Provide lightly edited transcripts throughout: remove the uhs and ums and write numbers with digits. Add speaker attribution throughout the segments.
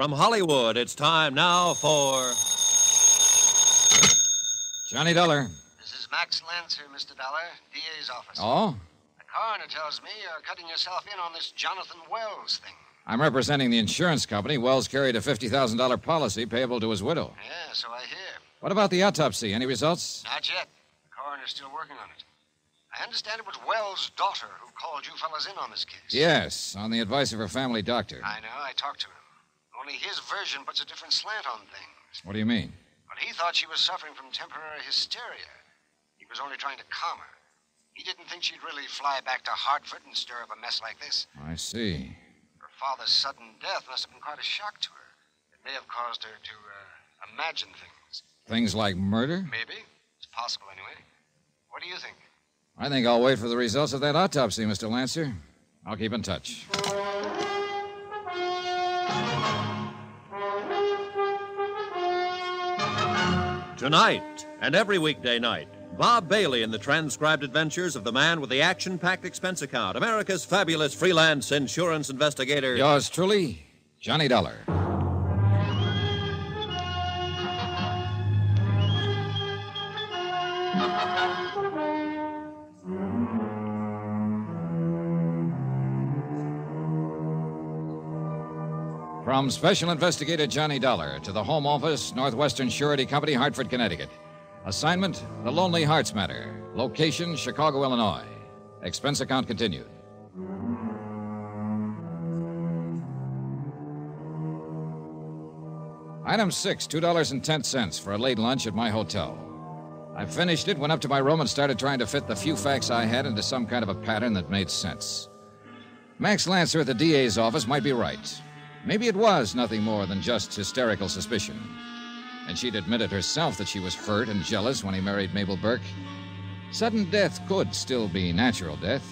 Speaker 1: From Hollywood, it's time now for...
Speaker 2: Johnny Dollar.
Speaker 3: This is Max Lancer, Mr. Dollar, DA's office.
Speaker 2: Oh?
Speaker 3: The coroner tells me you're cutting yourself in on this Jonathan Wells thing.
Speaker 2: I'm representing the insurance company. Wells carried a $50,000 policy payable to his widow.
Speaker 3: Yeah, so I hear.
Speaker 2: What about the autopsy? Any results?
Speaker 3: Not yet. The coroner's still working on it. I understand it was Wells' daughter who called you fellas in on this case.
Speaker 2: Yes, on the advice of her family doctor.
Speaker 3: I know. I talked to him. Only his version puts a different slant on things.
Speaker 2: What do you mean?
Speaker 3: Well, he thought she was suffering from temporary hysteria. He was only trying to calm her. He didn't think she'd really fly back to Hartford and stir up a mess like this.
Speaker 2: I see.
Speaker 3: Her father's sudden death must have been quite a shock to her. It may have caused her to imagine things.
Speaker 2: Things like murder?
Speaker 3: Maybe. It's possible, anyway. What do you think?
Speaker 2: I think I'll wait for the results of that autopsy, Mr. Lancer. I'll keep in touch.
Speaker 1: Tonight and every weekday night, Bob Bailey in the transcribed adventures of the man with the action-packed expense account, America's fabulous freelance insurance investigator.
Speaker 2: Yours truly, Johnny Dollar. From Special Investigator Johnny Dollar to the Home Office, Northwestern Surety Company, Hartford, Connecticut. Assignment, The Lonely Hearts Matter. Location, Chicago, Illinois. Expense account continued. Item 6, $2.10 for a late lunch at my hotel. I finished it, went up to my room, and started trying to fit the few facts I had into some kind of a pattern that made sense. Max Lancer at the DA's office might be right. Maybe it was nothing more than just hysterical suspicion. And she'd admitted herself that she was hurt and jealous when he married Mabel Burke. Sudden death could still be natural death.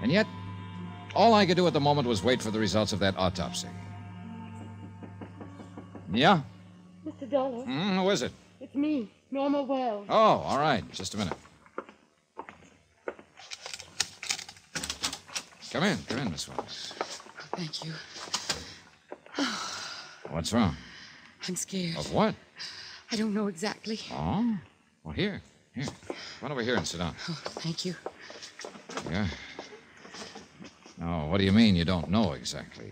Speaker 2: And yet, all I could do at the moment was wait for the results of that autopsy. Yeah?
Speaker 4: Mr. Dollar.
Speaker 2: Who is it?
Speaker 4: It's me, Norma Wells.
Speaker 2: Oh, all right. Just a minute. Come in, Miss Wells.
Speaker 4: Thank you.
Speaker 2: What's wrong?
Speaker 4: I'm scared.
Speaker 2: Of what?
Speaker 4: I don't know exactly.
Speaker 2: Oh? Well, here. Run over here and sit down.
Speaker 4: Oh, thank you.
Speaker 2: Yeah. No, what do you mean you don't know exactly?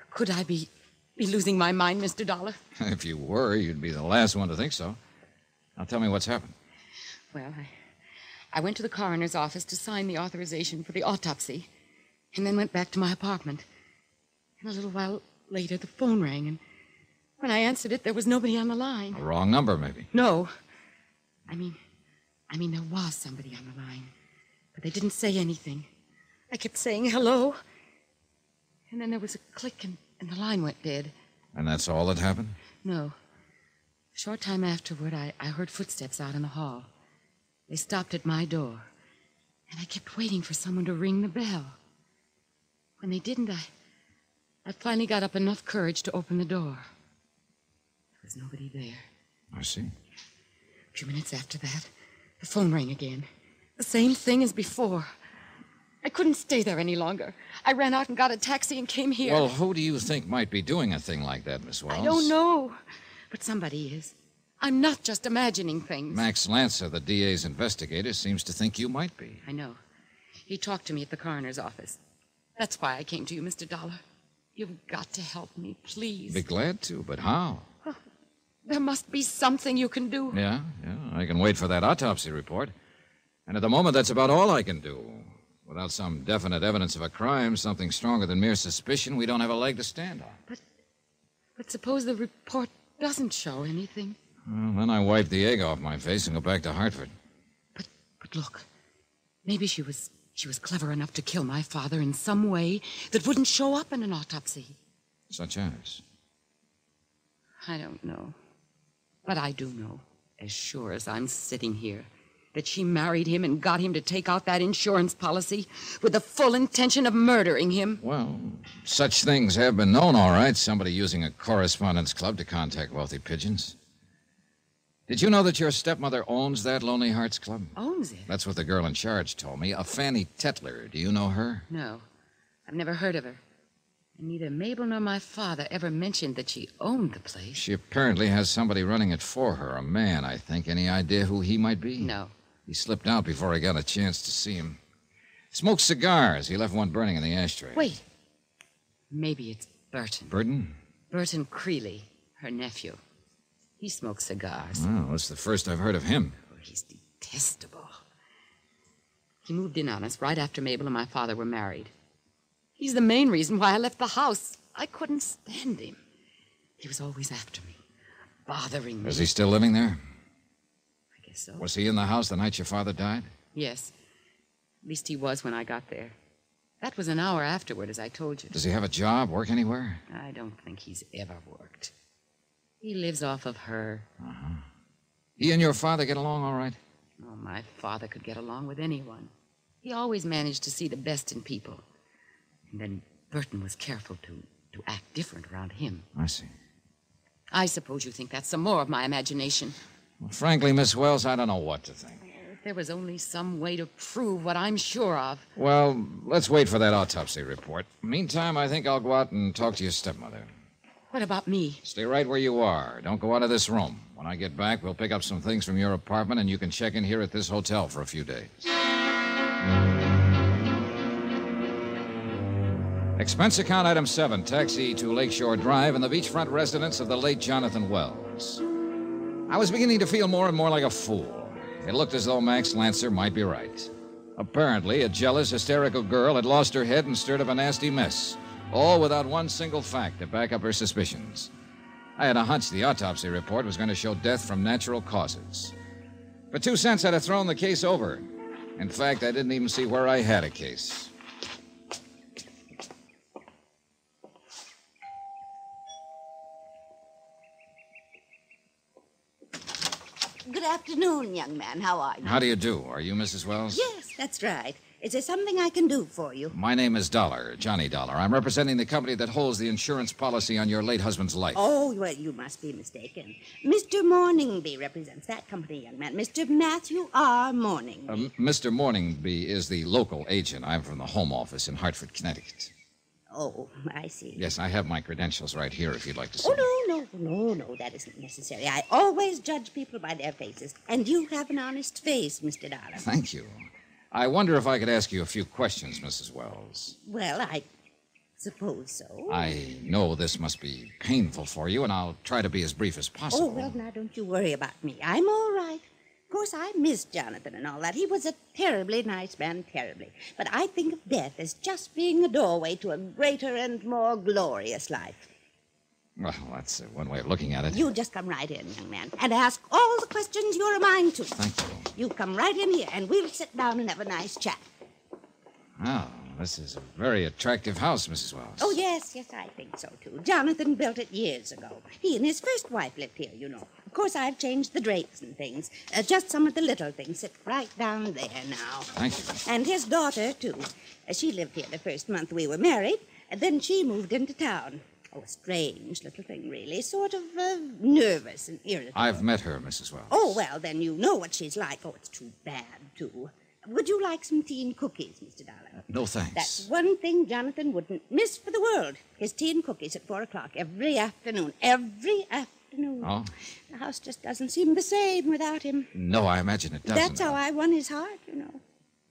Speaker 4: Could I be losing my mind, Mr. Dollar?
Speaker 2: If you were, you'd be the last one to think so. Now tell me what's happened.
Speaker 4: Well, I went to the coroner's office to sign the authorization for the autopsy, and then went back to my apartment. And a little while later, the phone rang, and when I answered it, there was nobody on the line.
Speaker 2: A wrong number, maybe.
Speaker 4: No. I mean, there was somebody on the line, but they didn't say anything. I kept saying hello, and then there was a click, and the line went dead.
Speaker 2: And that's all that happened?
Speaker 4: No. A short time afterward, I heard footsteps out in the hall. They stopped at my door, and I kept waiting for someone to ring the bell. When they didn't, I finally got up enough courage to open the door. There was nobody there.
Speaker 2: I see.
Speaker 4: A few minutes after that, the phone rang again. The same thing as before. I couldn't stay there any longer. I ran out and got a taxi and came here.
Speaker 2: Well, who do you think might be doing a thing like that, Miss Wells?
Speaker 4: I don't know, but somebody is. I'm not just imagining things.
Speaker 2: Max Lancer, the DA's investigator, seems to think you might be.
Speaker 4: I know. He talked to me at the coroner's office. That's why I came to you, Mr. Dollar. You've got to help me, please.
Speaker 2: Be glad to, but how?
Speaker 4: There must be something you can do.
Speaker 2: Yeah, I can wait for that autopsy report. And at the moment, that's about all I can do. Without some definite evidence of a crime, something stronger than mere suspicion, we don't have a leg to stand on.
Speaker 4: But suppose the report doesn't show anything.
Speaker 2: Well, then I wipe the egg off my face and go back to Hartford.
Speaker 4: But look, maybe she was clever enough to kill my father in some way that wouldn't show up in an autopsy.
Speaker 2: Such as?
Speaker 4: I don't know. But I do know, as sure as I'm sitting here, that she married him and got him to take out that insurance policy with the full intention of murdering him.
Speaker 2: Well, such things have been known, all right. Somebody using a correspondence club to contact wealthy pigeons. Did you know that your stepmother owns that Lonely Hearts Club?
Speaker 4: Owns it?
Speaker 2: That's what the girl in charge told me. A Fanny Tetler. Do you know her?
Speaker 4: No. I've never heard of her. And neither Mabel nor my father ever mentioned that she owned the place.
Speaker 2: She apparently has somebody running it for her, a man, I think. Any idea who he might be?
Speaker 4: No.
Speaker 2: He slipped out before I got a chance to see him. Smoked cigars. He left one burning in the ashtray.
Speaker 4: Wait. Maybe it's Burton.
Speaker 2: Burton?
Speaker 4: Burton Creeley, her nephew. He smokes cigars.
Speaker 2: Oh, that's the first I've heard of him.
Speaker 4: Oh, he's detestable. He moved in on us right after Mabel and my father were married. He's the main reason why I left the house. I couldn't stand him. He was always after me, bothering me.
Speaker 2: Is he still living there?
Speaker 4: I guess so.
Speaker 2: Was he in the house the night your father died?
Speaker 4: Yes. At least he was when I got there. That was an hour afterward, as I told you.
Speaker 2: Does he have a job, work anywhere?
Speaker 4: I don't think he's ever worked. He lives off of her.
Speaker 2: Uh-huh. He and your father get along all right?
Speaker 4: Oh, my father could get along with anyone. He always managed to see the best in people. And then Burton was careful to act different around him.
Speaker 2: I see.
Speaker 4: I suppose you think that's some more of my imagination.
Speaker 2: Well, frankly, Miss Wells, I don't know what to think.
Speaker 4: If there was only some way to prove what I'm sure of.
Speaker 2: Well, let's wait for that autopsy report. Meantime, I think I'll go out and talk to your stepmother.
Speaker 4: What about me?
Speaker 2: Stay right where you are. Don't go out of this room. When I get back, we'll pick up some things from your apartment, and you can check in here at this hotel for a few days. Expense account item 7, taxi to Lakeshore Drive and the beachfront residence of the late Jonathan Wells. I was beginning to feel more and more like a fool. It looked as though Max Lancer might be right. Apparently, a jealous, hysterical girl had lost her head and stirred up a nasty mess, all without one single fact to back up her suspicions. I had a hunch the autopsy report was going to show death from natural causes. For 2 cents, I'd have thrown the case over. In fact, I didn't even see where I had a case.
Speaker 5: Good afternoon, young man. How are you?
Speaker 2: How do you do? Are you Mrs. Wells?
Speaker 5: Yes, that's right. Is there something I can do for you?
Speaker 2: My name is Dollar, Johnny Dollar. I'm representing the company that holds the insurance policy on your late husband's life.
Speaker 5: Oh, well, you must be mistaken. Mr. Morningby represents that company, young man. Mr. Matthew R. Morningby.
Speaker 2: Mr. Morningby is the local agent. I'm from the home office in Hartford, Connecticut.
Speaker 5: Oh, I see.
Speaker 2: Yes, I have my credentials right here if you'd like to see.
Speaker 5: Oh, no, that isn't necessary. I always judge people by their faces. And you have an honest face, Mr. Dollar.
Speaker 2: Thank you. I wonder if I could ask you a few questions, Mrs. Wells.
Speaker 5: Well, I suppose so.
Speaker 2: I know this must be painful for you, and I'll try to be as brief as possible.
Speaker 5: Oh, well, now, don't you worry about me. I'm all right. Of course, I miss Jonathan and all that. He was a terribly nice man, terribly. But I think of death as just being a doorway to a greater and more glorious life.
Speaker 2: Well, that's one way of looking at it.
Speaker 5: You just come right in, young man, and ask all the questions you're a mind to.
Speaker 2: Thank you.
Speaker 5: You come right in here, and we'll sit down and have a nice chat.
Speaker 2: Oh, this is a very attractive house, Mrs. Wells.
Speaker 5: Oh, yes, I think so, too. Jonathan built it years ago. He and his first wife lived here, you know. Of course, I've changed the drapes and things. Just some of the little things. Sit right down there now.
Speaker 2: Thank you.
Speaker 5: And his daughter, too. She lived here the first month we were married, and then she moved into town. Oh, a strange little thing, really. Sort of nervous and irritable.
Speaker 2: I've met her, Mrs. Wells.
Speaker 5: Oh, well, then you know what she's like. Oh, it's too bad, too. Would you like some tea and cookies, Mr. Dollar?
Speaker 2: No, thanks.
Speaker 5: That's one thing Jonathan wouldn't miss for the world. His tea and cookies at 4 o'clock every afternoon. Every afternoon.
Speaker 2: Oh?
Speaker 5: The house just doesn't seem the same without him.
Speaker 2: No, I imagine it doesn't.
Speaker 5: That's how I won his heart, you know.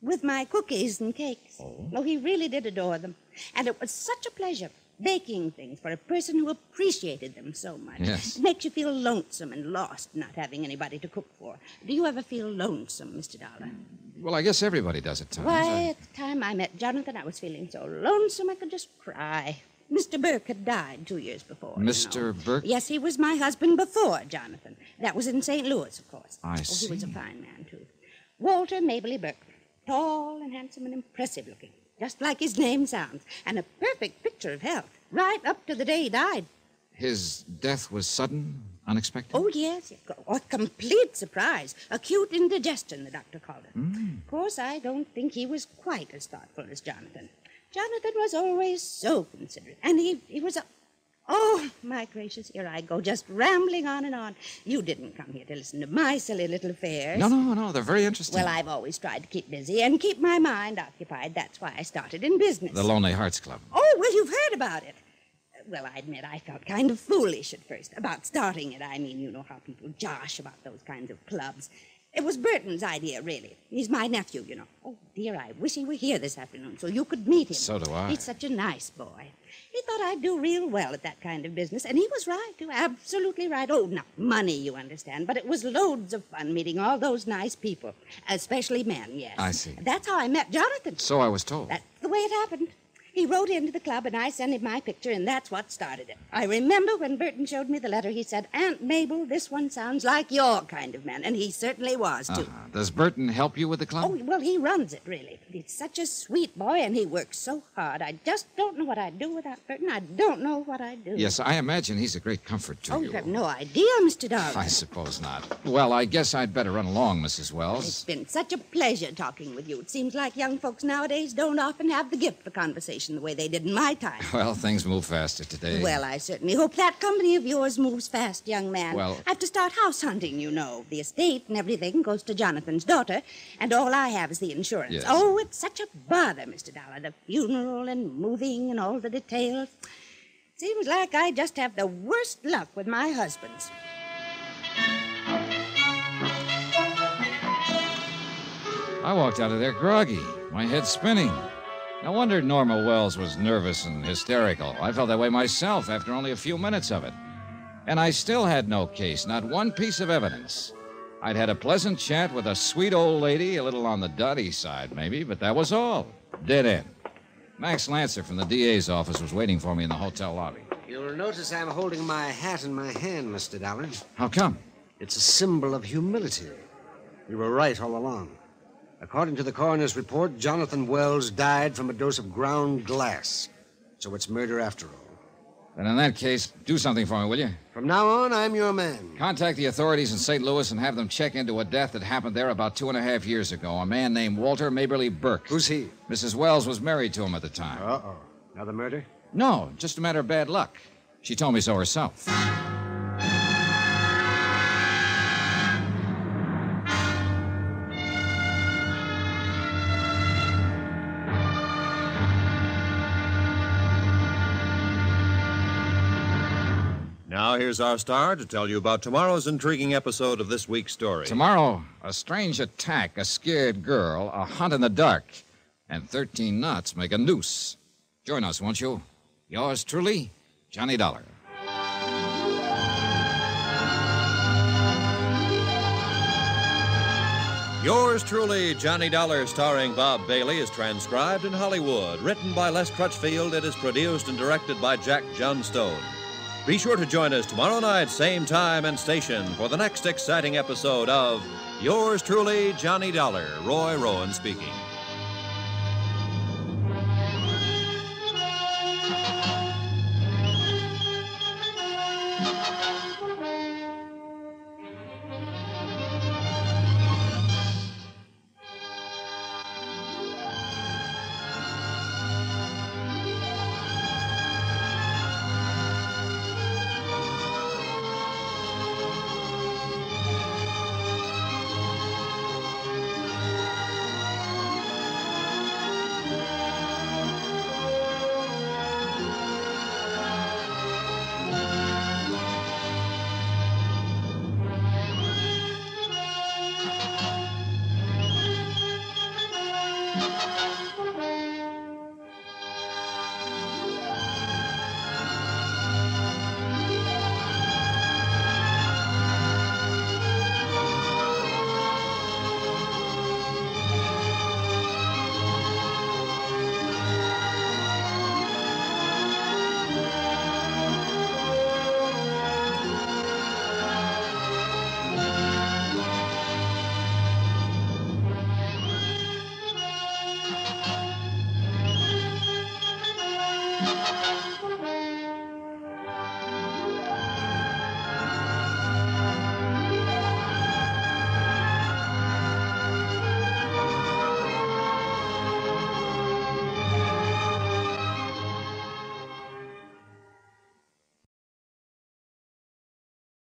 Speaker 5: With my cookies and cakes. Oh, he really did adore them. And it was such a pleasure baking things for a person who appreciated them so much.
Speaker 2: Yes.
Speaker 5: It makes you feel lonesome and lost not having anybody to cook for. Do you ever feel lonesome, Mr. Dollar?
Speaker 2: Well, I guess everybody does at times.
Speaker 5: Why, at the time I met Jonathan, I was feeling so lonesome I could just cry. Mr. Burke had died 2 years before.
Speaker 2: Mr. Burke?
Speaker 5: Yes, he was my husband before Jonathan. That was in St. Louis, of course.
Speaker 2: I
Speaker 5: see. He was a
Speaker 2: see.
Speaker 5: fine man, too. Walter Mabley Burke. Tall and handsome and impressive looking. Just like his name sounds. And a perfect picture of health. Right up to the day he died.
Speaker 2: His death was sudden, unexpected?
Speaker 5: Oh, yes. A complete surprise. Acute indigestion, the doctor called it. Of course, I don't think he was quite as thoughtful as Jonathan. Jonathan was always so considerate. And he was a... Oh, my gracious, here I go, just rambling on and on. You didn't come here to listen to my silly little affairs.
Speaker 2: No, they're very interesting.
Speaker 5: Well, I've always tried to keep busy and keep my mind occupied. That's why I started in business.
Speaker 2: The Lonely Hearts Club.
Speaker 5: Oh, well, you've heard about it. Well, I admit I felt kind of foolish at first. About starting it, I mean, you know how people josh about those kinds of clubs. It was Burton's idea, really. He's my nephew, you know. Oh, dear, I wish he were here this afternoon so you could meet him.
Speaker 2: So do I.
Speaker 5: He's such a nice boy. He thought I'd do real well at that kind of business, and he was right, too. Absolutely right. Oh, not money, you understand, but it was loads of fun meeting all those nice people, especially men, yes.
Speaker 2: I see.
Speaker 5: That's how I met Jonathan.
Speaker 2: So I was told.
Speaker 5: That's the way it happened. He wrote into the club, and I sent him my picture, and that's what started it. I remember when Burton showed me the letter, he said, Aunt Mabel, this one sounds like your kind of man, and he certainly was, too.
Speaker 2: Does Burton help you with the club?
Speaker 5: Oh, well, he runs it, really. He's such a sweet boy, and he works so hard. I just don't know what I'd do without Burton. I don't know what I'd do.
Speaker 2: Yes, I imagine he's a great comfort to
Speaker 5: Oh,
Speaker 2: you.
Speaker 5: you have no idea, Mr. Darwin.
Speaker 2: I suppose not. Well, I guess I'd better run along, Mrs.
Speaker 5: It's
Speaker 2: Wells.
Speaker 5: been such a pleasure talking with you. It seems like young folks nowadays don't often have the gift for conversation the way they did in my time.
Speaker 2: Well, things move faster today.
Speaker 5: Well, I certainly hope that company of yours moves fast, young man.
Speaker 2: Well-
Speaker 5: I have to start house hunting, you know. The estate and everything goes to Jonathan's daughter, and all I have is the insurance.
Speaker 2: Yes.
Speaker 5: Oh, it's such a bother, Mr. Dollar. The funeral and moving and all the details. Seems like I just have the worst luck with my husbands.
Speaker 2: I walked out of there groggy, my head spinning. No wonder Norma Wells was nervous and hysterical. I felt that way myself after only a few minutes of it. And I still had no case, not one piece of evidence. I'd had a pleasant chat with a sweet old lady, a little on the dotty side, maybe, but that was all. Dead end. Max Lancer from the DA's office was waiting for me in the hotel lobby.
Speaker 3: You'll notice I'm holding my hat in my hand, Mr. Dollar.
Speaker 2: How come?
Speaker 3: It's a symbol of humility. We were right all along. According to the coroner's report, Jonathan Wells died from a dose of ground glass. So it's murder after all.
Speaker 2: Then in that case, do something for me, will you?
Speaker 3: From now on, I'm your man.
Speaker 2: Contact the authorities in St. Louis and have them check into a death that happened there about 2.5 years ago. A man named Walter Maberly Burke.
Speaker 3: Who's he?
Speaker 2: Mrs. Wells was married to him at the time.
Speaker 3: Uh-oh. Another murder?
Speaker 2: No, just a matter of bad luck. She told me so herself.
Speaker 1: Now here's our star to tell you about tomorrow's intriguing episode of this week's story.
Speaker 2: Tomorrow, a strange attack, a scared girl, a hunt in the dark, and 13 knots make a noose. Join us, won't you? Yours truly, Johnny Dollar.
Speaker 1: Yours truly, Johnny Dollar, starring Bob Bailey, is transcribed in Hollywood. Written by Les Crutchfield, it is produced and directed by Jack Johnstone. Be sure to join us tomorrow night, same time and station, for the next exciting episode of Yours truly, Johnny Dollar. Roy Rowan speaking.